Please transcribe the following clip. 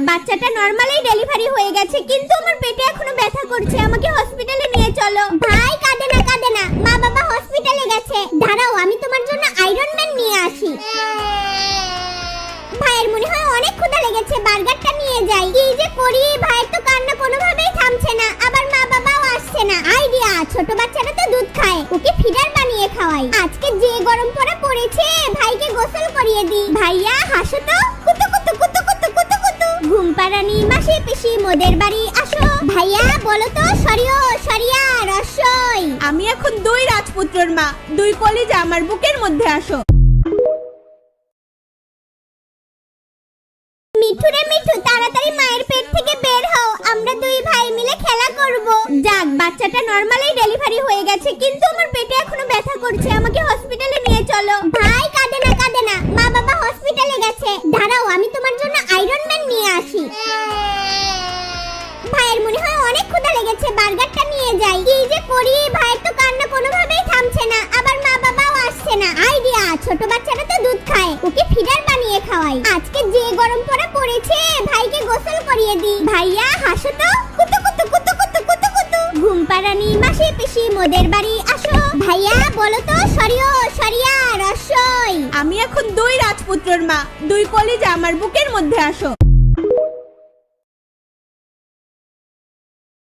বাচ্চাটা normally delivery হয়ে গেছে, কিন্তু আমার পেটে এখনো ব্যথা করছে, আমাকে হসপিটালে নিয়ে চলো। ভাই কাঁদে না, মা বাবা হসপিটালে গেছে। দাঁড়াও, আমি তোমার জন্য আয়রন ম্যান নিয়ে আসি। ভাইয়ের মনে হয় অনেক ক্ষুধা লেগেছে, বার্গারটা নিয়ে যাই। কি যে করি, ভাইয়ের তো কান্না কোনোভাবেই থামছে না, আবার মা বাবাও আসছে না। আইডিয়া, ছোট বাচ্চাটা তো দুধ খায়, ওকে ফিডার বানিয়ে খাওয়াই। আজকে যে গরম পড়েছে, ভাইকে গোসল করিয়ে দিই। ভাইয়া হাসো তো, কুতু কুতু কুতু কুতু কুতু কুতু। ঘুম পাড়ানি মাসি পিসি মোদের বাড়ি আসো। ভাইয়া বলো তো, সরিয়া রসই। আমি এখন দুই রাজপুত্রর মা, দুই কলিজা আমার বুকের মধ্যে আসো। মিঠু, তাড়াতাড়ি মায়ের পেট থেকে বের হও, আমরা দুই ভাই মিলে খেলা করব। যাক, বাচ্চাটা নরমালি ডেলিভারি হয়ে গেছে, কিন্তু আমার পেটে এখনো ব্যথা করছে, আমাকে হসপিটালে নিয়ে চলো। ভাই কাঁদে না, মা বাবা হসপিটালে গেছে। দাঁড়াও, আমি তোমার জন্য আয়রন ম্যান নিয়ে আসি। ভাইয়ের মনে হয় অনেক ক্ষুধা লেগেছে, বার্গারটা নিয়ে যাই। কি যে করি, ভাইয়ের তো কান্না কোনোভাবেই থামছে না, আবার মা বাবাও আসছে না। আইডিয়া, ছোট বাচ্চাটা তো দুধ খায়, ওকে ফিডার বানিয়ে খাওয়াই। আজকে যে গরম পড়েছে, ভাইকে গোসল করিয়ে দিই। ভাইয়া হাসো তো, কুতু কুতু কুতু কুতু কুতু কুতু। ঘুম পাড়ানি মাসি পিসি মোদের বাড়ি আসো। ভাইয়া বলো তো, সরিয়া রসই। আমি এখন দুই রাজপুত্রর মা, দুই কলিজা আমার বুকের মধ্যে আসো।